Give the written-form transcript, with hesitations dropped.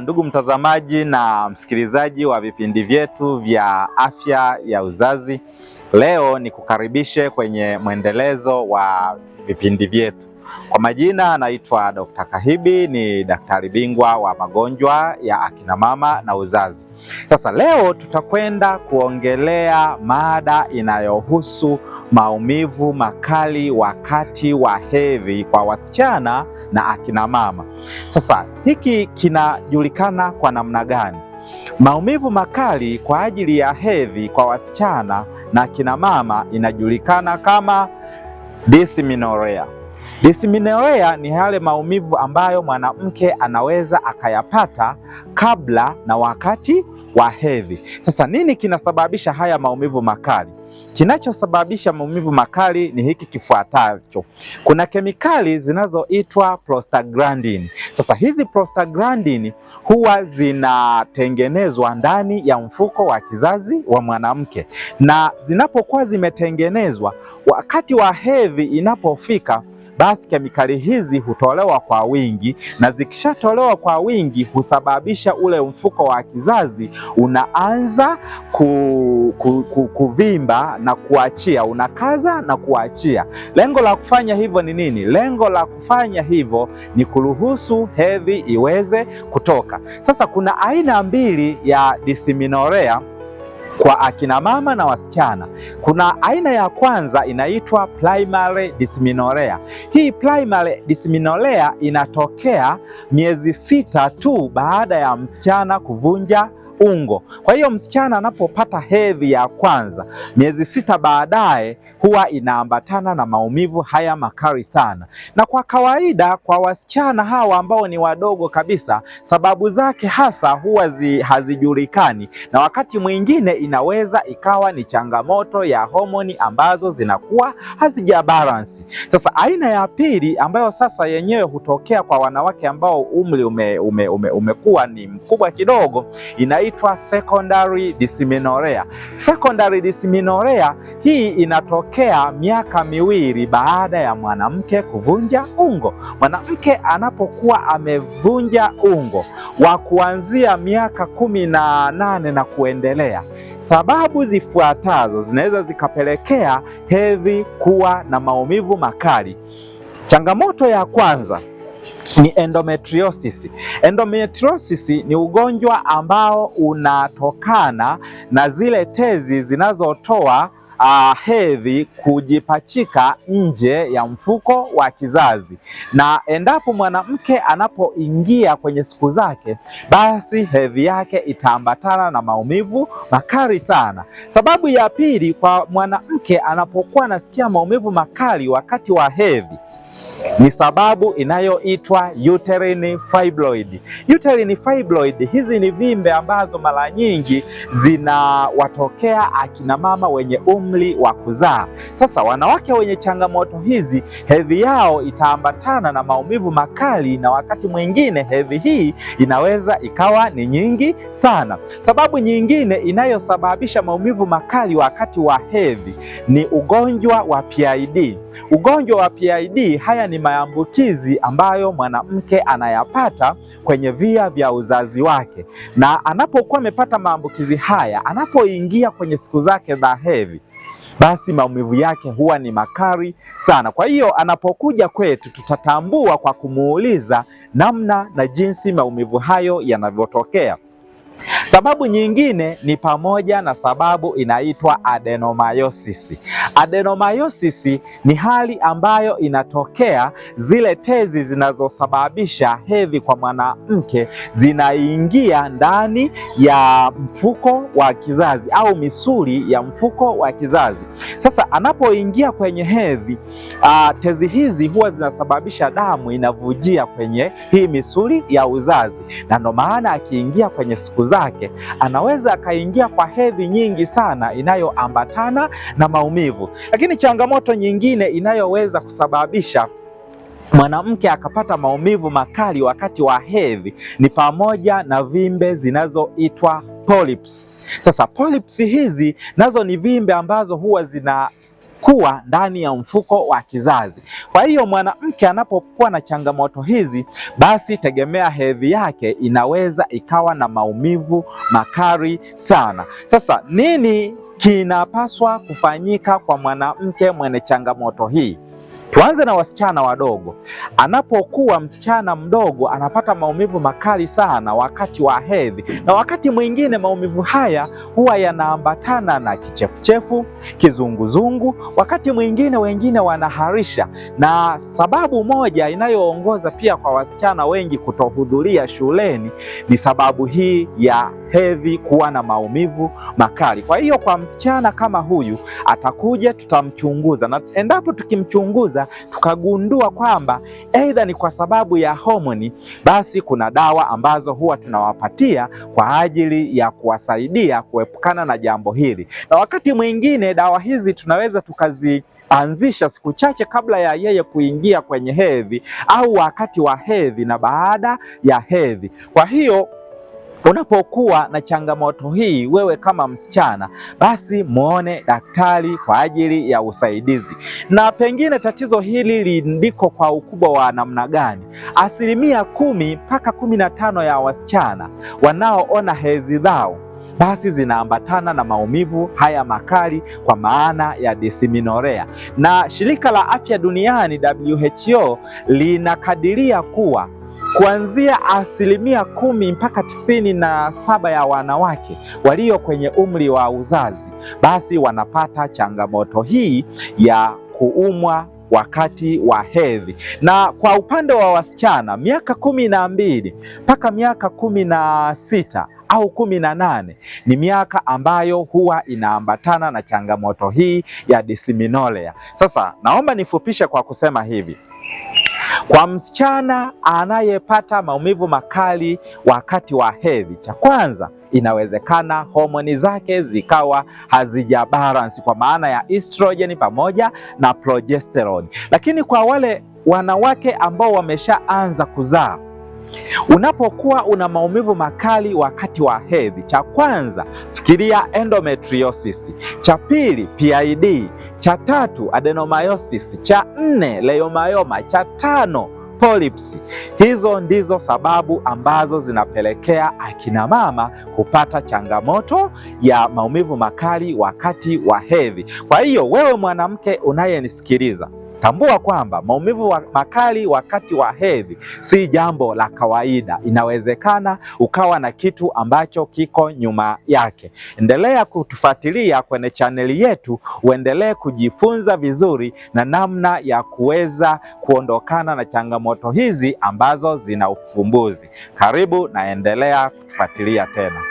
Ndugu mtazamaji na msikilizaji wa vipindi vyetu vya afya ya uzazi, leo nikukaribishe kwenye mwendelezo wa vipindi vyetu. Kwa majina naitwa Dr. Kahibi, ni daktari bingwa wa magonjwa ya akina mama na uzazi. Sasa leo tutakwenda kuongelea mada inayohusu maumivu makali wakati wa hedhi kwa wasichana na akina mama. Sasa hiki kinajulikana kwa namna gani? Maumivu makali kwa ajili ya hedhi kwa wasichana na akina mama inajulikana kama dysmenorrhea. Dysmenorrhea ni yale maumivu ambayo mwanamke anaweza akayapata kabla na wakati wa hedhi. Sasa nini kinasababisha haya maumivu makali? Kinachosababisha maumivu makali ni hiki kifuatacho. Kuna kemikali zinazoitwa prostaglandin. Sasa hizi prostaglandin huwa zinatengenezwa ndani ya mfuko wa kizazi wa mwanamke, na zinapokuwa zimetengenezwa, wakati wa hedhi inapofika, basi kemikali hizi hutolewa kwa wingi, na zikishatolewa kwa wingi husababisha ule mfuko wa kizazi unaanza kuvimba na kuachia, unakaza na kuachia. Lengo la kufanya hivyo ni nini? Lengo la kufanya hivyo ni kuruhusu hedhi iweze kutoka. Sasa kuna aina mbili ya dysmenorrhea kwa akina mama na wasichana. Kuna aina ya kwanza inaitwa primary dysmenorrhea. Hii primary dysmenorrhea inatokea miezi 6 tu baada ya msichana kuvunja ungo. Kwa hiyo msichana anapopata hedhi ya kwanza, miezi 6 baadaye huwa inaambatana na maumivu haya makali sana. Na kwa kawaida kwa wasichana hawa ambao ni wadogo kabisa, sababu zake hasa huwa hazijulikani, na wakati mwingine inaweza ikawa ni changamoto ya homoni ambazo zinakuwa hazijabalansi. Sasa aina ya pili ambayo sasa yenyewe hutokea kwa wanawake ambao umri umekuwa ni mkubwa kidogo, inaitwa secondary dysmenorrhea. Secondary dysmenorrhea hii inatokea miaka 2 baada ya mwanamke kuvunja ungo. Mwanamke anapokuwa amevunja ungo wa kuanzia miaka 18 na kuendelea, sababu zifuatazo zinaweza zikapelekea hedhi kuwa na maumivu makali. Changamoto ya kwanza ni endometriosis. Endometriosis ni ugonjwa ambao unatokana na zile tezi zinazotoa hedhi kujipachika nje ya mfuko wa kizazi, na endapo mwanamke anapoingia kwenye siku zake, basi hedhi yake itaambatana na maumivu makali sana. Sababu ya pili, kwa mwanamke anapokuwa anasikia maumivu makali wakati wa hedhi, ni sababu inayoitwa uterine fibroid. Uterine fibroid, hizi ni vimbe ambazo mara nyingi zinawatokea akina mama wenye umri wa kuzaa. Sasa wanawake wenye changamoto hizi, hedhi yao itaambatana na maumivu makali, na wakati mwingine hedhi hii inaweza ikawa ni nyingi sana. Sababu nyingine inayosababisha maumivu makali wakati wa hedhi ni ugonjwa wa PID. Ugonjwa wa PID, haya ni maambukizi ambayo mwanamke anayapata kwenye via vya uzazi wake, na anapokuwa amepata maambukizi haya, anapoingia kwenye siku zake za hedhi, basi maumivu yake huwa ni makali sana. Kwa hiyo anapokuja kwetu, tutatambua kwa kumuuliza namna na jinsi maumivu hayo yanavyotokea. Sababu nyingine ni pamoja na sababu inaitwa adenomyosis. Adenomyosis ni hali ambayo inatokea zile tezi zinazosababisha hedhi kwa mwanamke zinaingia ndani ya mfuko wa kizazi au misuli ya mfuko wa kizazi. Sasa anapoingia kwenye hedhi, tezi hizi huwa zinasababisha damu inavujia kwenye hii misuli ya uzazi, na ndio maana akiingia kwenye siku zake anaweza akaingia kwa hedhi nyingi sana inayoambatana na maumivu. Lakini changamoto nyingine inayoweza kusababisha mwanamke akapata maumivu makali wakati wa hedhi ni pamoja na vimbe zinazoitwa polyps. Sasa polyps hizi nazo ni vimbe ambazo huwa kuwa ndani ya mfuko wa kizazi. Kwa hiyo mwanamke anapokuwa na changamoto hizi, basi tegemea hedhi yake inaweza ikawa na maumivu makali sana. Sasa nini kinapaswa kufanyika kwa mwanamke mwenye changamoto hii? Tuanze na wasichana wadogo. Anapokuwa msichana mdogo anapata maumivu makali sana wakati wa hedhi, na wakati mwingine maumivu haya huwa yanaambatana na kichefuchefu, kizunguzungu, wakati mwingine wengine wanaharisha. Na sababu moja inayoongoza pia kwa wasichana wengi kutohudhuria shuleni ni sababu hii ya hedhi kuwa na maumivu makali. Kwa hiyo kwa msichana kama huyu atakuja, tutamchunguza, na endapo tukimchunguza tukagundua kwamba aidha ni kwa sababu ya homoni, basi kuna dawa ambazo huwa tunawapatia kwa ajili ya kuwasaidia kuepukana na jambo hili. Na wakati mwingine dawa hizi tunaweza tukazianzisha siku chache kabla ya yeye kuingia kwenye hedhi, au wakati wa hedhi na baada ya hedhi. Kwa hiyo unapokuwa na changamoto hii wewe kama msichana, basi muone daktari kwa ajili ya usaidizi. Na pengine tatizo hili liko kwa ukubwa wa namna gani? 10% mpaka 15% ya wasichana wanaoona hedhi zao basi zinaambatana na maumivu haya makali, kwa maana ya dysmenorrhea. Na Shirika la Afya Duniani WHO linakadiria kuwa kuanzia 10% mpaka 97% ya wanawake walio kwenye umri wa uzazi basi wanapata changamoto hii ya kuumwa wakati wa hedhi. Na kwa upande wa wasichana miaka 12 mpaka miaka 16 au 18 ni miaka ambayo huwa inaambatana na changamoto hii ya dysmenorrhea. Sasa naomba nifupishe kwa kusema hivi: kwa msichana anayepata maumivu makali wakati wa hedhi, cha kwanza, inawezekana homoni zake zikawa hazija balance, kwa maana ya estrogen pamoja na progesterone. Lakini kwa wale wanawake ambao wameshaanza kuzaa, unapokuwa una maumivu makali wakati wa hedhi, cha kwanza fikiria endometriosis, cha pili PID, cha tatu adenomyosis, cha 4 leiomyoma, cha 5 polyps. Hizo ndizo sababu ambazo zinapelekea akina mama kupata changamoto ya maumivu makali wakati wa hedhi. Kwa hiyo wewe mwanamke unayenisikiliza, tambua kwamba maumivu makali wakati wa hedhi si jambo la kawaida. Inawezekana ukawa na kitu ambacho kiko nyuma yake. Endelea kutufuatilia kwenye chaneli yetu, uendelee kujifunza vizuri na namna ya kuweza kuondokana na changamoto hizi ambazo zina ufumbuzi. Karibu na endelea kutufuatilia tena.